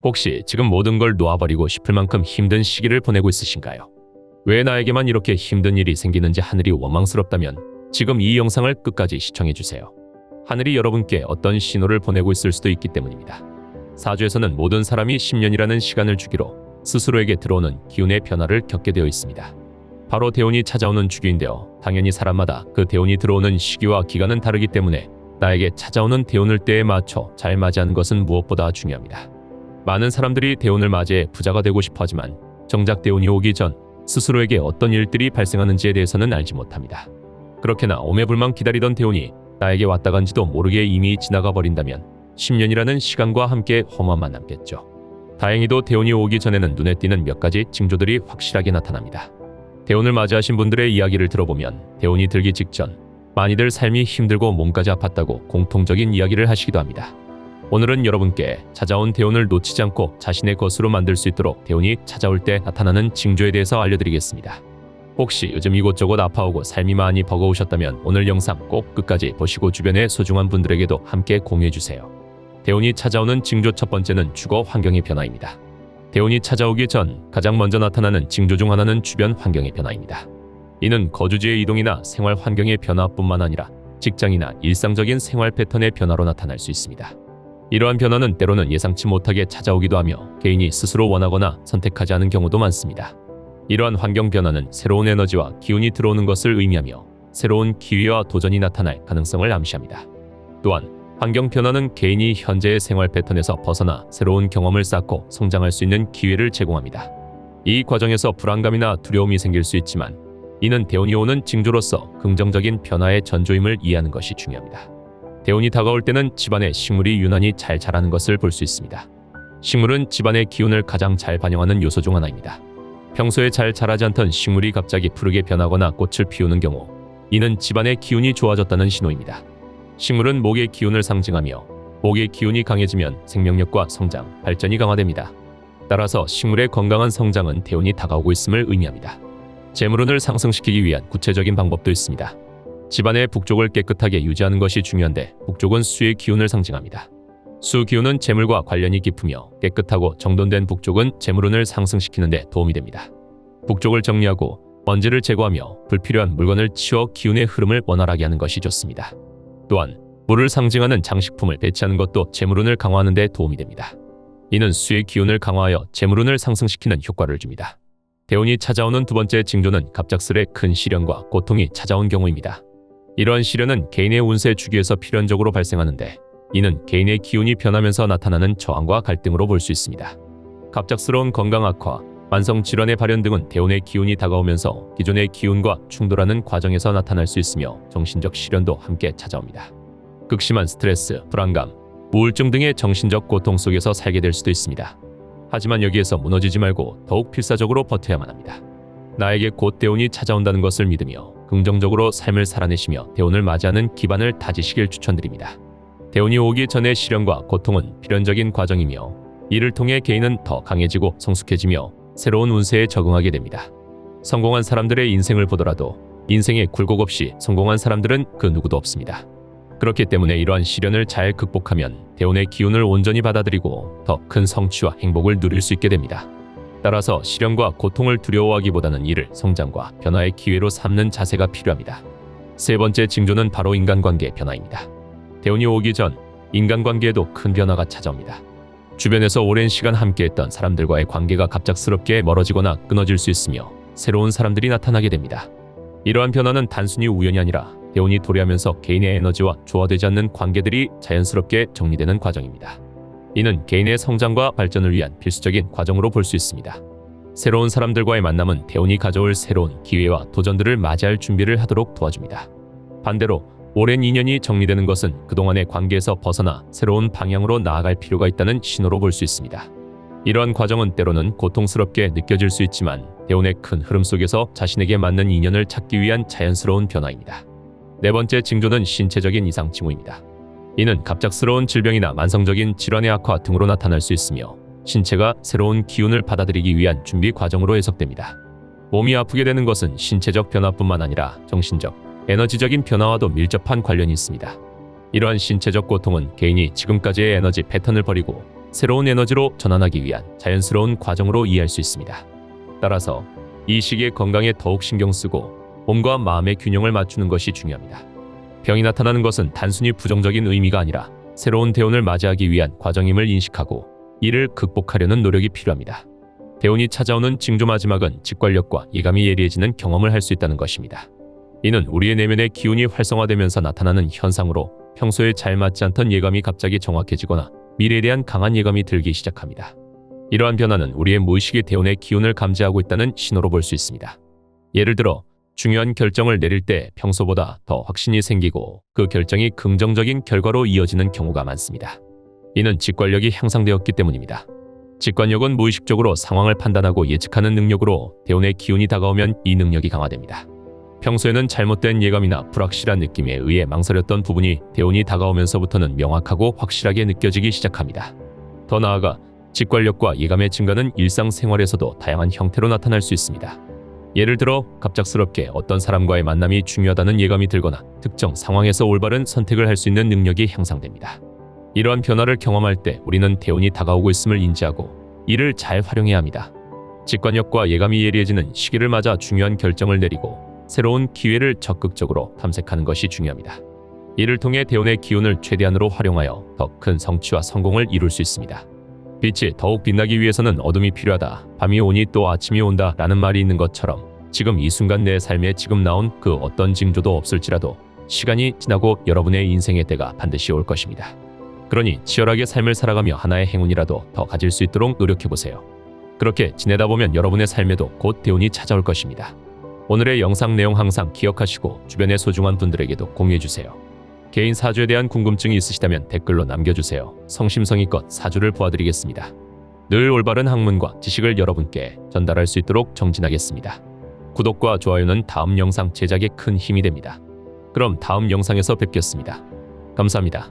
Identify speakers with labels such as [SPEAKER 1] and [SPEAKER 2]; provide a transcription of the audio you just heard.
[SPEAKER 1] 혹시 지금 모든 걸 놓아버리고 싶을 만큼 힘든 시기를 보내고 있으신가요? 왜 나에게만 이렇게 힘든 일이 생기는지 하늘이 원망스럽다면 지금 이 영상을 끝까지 시청해주세요. 하늘이 여러분께 어떤 신호를 보내고 있을 수도 있기 때문입니다. 사주에서는 모든 사람이 10년이라는 시간을 주기로 스스로에게 들어오는 기운의 변화를 겪게 되어 있습니다. 바로 대운이 찾아오는 주기인데요. 당연히 사람마다 그 대운이 들어오는 시기와 기간은 다르기 때문에 나에게 찾아오는 대운을 때에 맞춰 잘 맞이하는 것은 무엇보다 중요합니다. 많은 사람들이 대운을 맞이해 부자가 되고 싶어 하지만 정작 대운이 오기 전 스스로에게 어떤 일들이 발생하는지에 대해서는 알지 못합니다. 그렇게나 오매불망 기다리던 대운이 나에게 왔다 간지도 모르게 이미 지나가 버린다면 10년이라는 시간과 함께 험함만 남겠죠. 다행히도 대운이 오기 전에는 눈에 띄는 몇 가지 징조들이 확실하게 나타납니다. 대운을 맞이하신 분들의 이야기를 들어보면 대운이 들기 직전 많이들 삶이 힘들고 몸까지 아팠다고 공통적인 이야기를 하시기도 합니다. 오늘은 여러분께 찾아온 대운을 놓치지 않고 자신의 것으로 만들 수 있도록 대운이 찾아올 때 나타나는 징조에 대해서 알려드리겠습니다. 혹시 요즘 이곳저곳 아파오고 삶이 많이 버거우셨다면 오늘 영상 꼭 끝까지 보시고 주변의 소중한 분들에게도 함께 공유해주세요. 대운이 찾아오는 징조 첫 번째는 주거 환경의 변화입니다. 대운이 찾아오기 전 가장 먼저 나타나는 징조 중 하나는 주변 환경의 변화입니다. 이는 거주지의 이동이나 생활 환경의 변화뿐만 아니라 직장이나 일상적인 생활 패턴의 변화로 나타날 수 있습니다. 이러한 변화는 때로는 예상치 못하게 찾아오기도 하며 개인이 스스로 원하거나 선택하지 않은 경우도 많습니다. 이러한 환경 변화는 새로운 에너지와 기운이 들어오는 것을 의미하며 새로운 기회와 도전이 나타날 가능성을 암시합니다. 또한 환경 변화는 개인이 현재의 생활 패턴에서 벗어나 새로운 경험을 쌓고 성장할 수 있는 기회를 제공합니다. 이 과정에서 불안감이나 두려움이 생길 수 있지만 이는 대운이 오는 징조로서 긍정적인 변화의 전조임을 이해하는 것이 중요합니다. 대운이 다가올 때는 집안의 식물이 유난히 잘 자라는 것을 볼 수 있습니다. 식물은 집안의 기운을 가장 잘 반영하는 요소 중 하나입니다. 평소에 잘 자라지 않던 식물이 갑자기 푸르게 변하거나 꽃을 피우는 경우 이는 집안의 기운이 좋아졌다는 신호입니다. 식물은 목의 기운을 상징하며 목의 기운이 강해지면 생명력과 성장, 발전이 강화됩니다. 따라서 식물의 건강한 성장은 대운이 다가오고 있음을 의미합니다. 재물운을 상승시키기 위한 구체적인 방법도 있습니다. 집안의 북쪽을 깨끗하게 유지하는 것이 중요한데 북쪽은 수의 기운을 상징합니다. 수 기운은 재물과 관련이 깊으며 깨끗하고 정돈된 북쪽은 재물운을 상승시키는 데 도움이 됩니다. 북쪽을 정리하고 먼지를 제거하며 불필요한 물건을 치워 기운의 흐름을 원활하게 하는 것이 좋습니다. 또한 물을 상징하는 장식품을 배치하는 것도 재물운을 강화하는 데 도움이 됩니다. 이는 수의 기운을 강화하여 재물운을 상승시키는 효과를 줍니다. 대운이 찾아오는 두 번째 징조는 갑작스레 큰 시련과 고통이 찾아온 경우입니다. 이러한 시련은 개인의 운세 주기에서 필연적으로 발생하는데 이는 개인의 기운이 변하면서 나타나는 저항과 갈등으로 볼 수 있습니다. 갑작스러운 건강 악화, 만성 질환의 발현 등은 대운의 기운이 다가오면서 기존의 기운과 충돌하는 과정에서 나타날 수 있으며 정신적 시련도 함께 찾아옵니다. 극심한 스트레스, 불안감, 우울증 등의 정신적 고통 속에서 살게 될 수도 있습니다. 하지만 여기에서 무너지지 말고 더욱 필사적으로 버텨야만 합니다. 나에게 곧 대운이 찾아온다는 것을 믿으며 긍정적으로 삶을 살아내시며 대운을 맞이하는 기반을 다지시길 추천드립니다. 대운이 오기 전의 시련과 고통은 필연적인 과정이며 이를 통해 개인은 더 강해지고 성숙해지며 새로운 운세에 적응하게 됩니다. 성공한 사람들의 인생을 보더라도 인생에 굴곡 없이 성공한 사람들은 그 누구도 없습니다. 그렇기 때문에 이러한 시련을 잘 극복하면 대운의 기운을 온전히 받아들이고 더 큰 성취와 행복을 누릴 수 있게 됩니다. 따라서 시련과 고통을 두려워하기보다는 이를 성장과 변화의 기회로 삼는 자세가 필요합니다. 세 번째 징조는 바로 인간관계의 변화입니다. 대운이 오기 전 인간관계에도 큰 변화가 찾아옵니다. 주변에서 오랜 시간 함께했던 사람들과의 관계가 갑작스럽게 멀어지거나 끊어질 수 있으며 새로운 사람들이 나타나게 됩니다. 이러한 변화는 단순히 우연이 아니라 대운이 도래하면서 개인의 에너지와 조화되지 않는 관계들이 자연스럽게 정리되는 과정입니다. 이는 개인의 성장과 발전을 위한 필수적인 과정으로 볼 수 있습니다. 새로운 사람들과의 만남은 대운이 가져올 새로운 기회와 도전들을 맞이할 준비를 하도록 도와줍니다. 반대로 오랜 인연이 정리되는 것은 그동안의 관계에서 벗어나 새로운 방향으로 나아갈 필요가 있다는 신호로 볼 수 있습니다. 이러한 과정은 때로는 고통스럽게 느껴질 수 있지만 대운의 큰 흐름 속에서 자신에게 맞는 인연을 찾기 위한 자연스러운 변화입니다. 네 번째 징조는 신체적인 이상 징후입니다. 이는 갑작스러운 질병이나 만성적인 질환의 악화 등으로 나타날 수 있으며 신체가 새로운 기운을 받아들이기 위한 준비 과정으로 해석됩니다. 몸이 아프게 되는 것은 신체적 변화뿐만 아니라 정신적, 에너지적인 변화와도 밀접한 관련이 있습니다. 이러한 신체적 고통은 개인이 지금까지의 에너지 패턴을 버리고 새로운 에너지로 전환하기 위한 자연스러운 과정으로 이해할 수 있습니다. 따라서 이 시기에 건강에 더욱 신경 쓰고 몸과 마음의 균형을 맞추는 것이 중요합니다. 병이 나타나는 것은 단순히 부정적인 의미가 아니라 새로운 대운을 맞이하기 위한 과정임을 인식하고 이를 극복하려는 노력이 필요합니다. 대운이 찾아오는 징조 마지막은 직관력과 예감이 예리해지는 경험을 할 수 있다는 것입니다. 이는 우리의 내면의 기운이 활성화되면서 나타나는 현상으로 평소에 잘 맞지 않던 예감이 갑자기 정확해지거나 미래에 대한 강한 예감이 들기 시작합니다. 이러한 변화는 우리의 무의식의 대운의 기운을 감지하고 있다는 신호로 볼 수 있습니다. 예를 들어 중요한 결정을 내릴 때 평소보다 더 확신이 생기고 그 결정이 긍정적인 결과로 이어지는 경우가 많습니다. 이는 직관력이 향상되었기 때문입니다. 직관력은 무의식적으로 상황을 판단하고 예측하는 능력으로 대운의 기운이 다가오면 이 능력이 강화됩니다. 평소에는 잘못된 예감이나 불확실한 느낌에 의해 망설였던 부분이 대운이 다가오면서부터는 명확하고 확실하게 느껴지기 시작합니다. 더 나아가 직관력과 예감의 증가는 일상생활에서도 다양한 형태로 나타날 수 있습니다. 예를 들어 갑작스럽게 어떤 사람과의 만남이 중요하다는 예감이 들거나 특정 상황에서 올바른 선택을 할 수 있는 능력이 향상됩니다. 이러한 변화를 경험할 때 우리는 대운이 다가오고 있음을 인지하고 이를 잘 활용해야 합니다. 직관력과 예감이 예리해지는 시기를 맞아 중요한 결정을 내리고 새로운 기회를 적극적으로 탐색하는 것이 중요합니다. 이를 통해 대운의 기운을 최대한으로 활용하여 더 큰 성취와 성공을 이룰 수 있습니다. 빛이 더욱 빛나기 위해서는 어둠이 필요하다. 밤이 오니 또 아침이 온다 라는 말이 있는 것처럼 지금 이 순간 내 삶에 지금 나온 그 어떤 징조도 없을지라도 시간이 지나고 여러분의 인생의 때가 반드시 올 것입니다. 그러니 치열하게 삶을 살아가며 하나의 행운이라도 더 가질 수 있도록 노력해보세요. 그렇게 지내다 보면 여러분의 삶에도 곧 대운이 찾아올 것입니다. 오늘의 영상 내용 항상 기억하시고 주변의 소중한 분들에게도 공유해주세요. 개인 사주에 대한 궁금증이 있으시다면 댓글로 남겨주세요. 성심성의껏 사주를 보아드리겠습니다. 늘 올바른 학문과 지식을 여러분께 전달할 수 있도록 정진하겠습니다. 구독과 좋아요는 다음 영상 제작에 큰 힘이 됩니다. 그럼 다음 영상에서 뵙겠습니다. 감사합니다.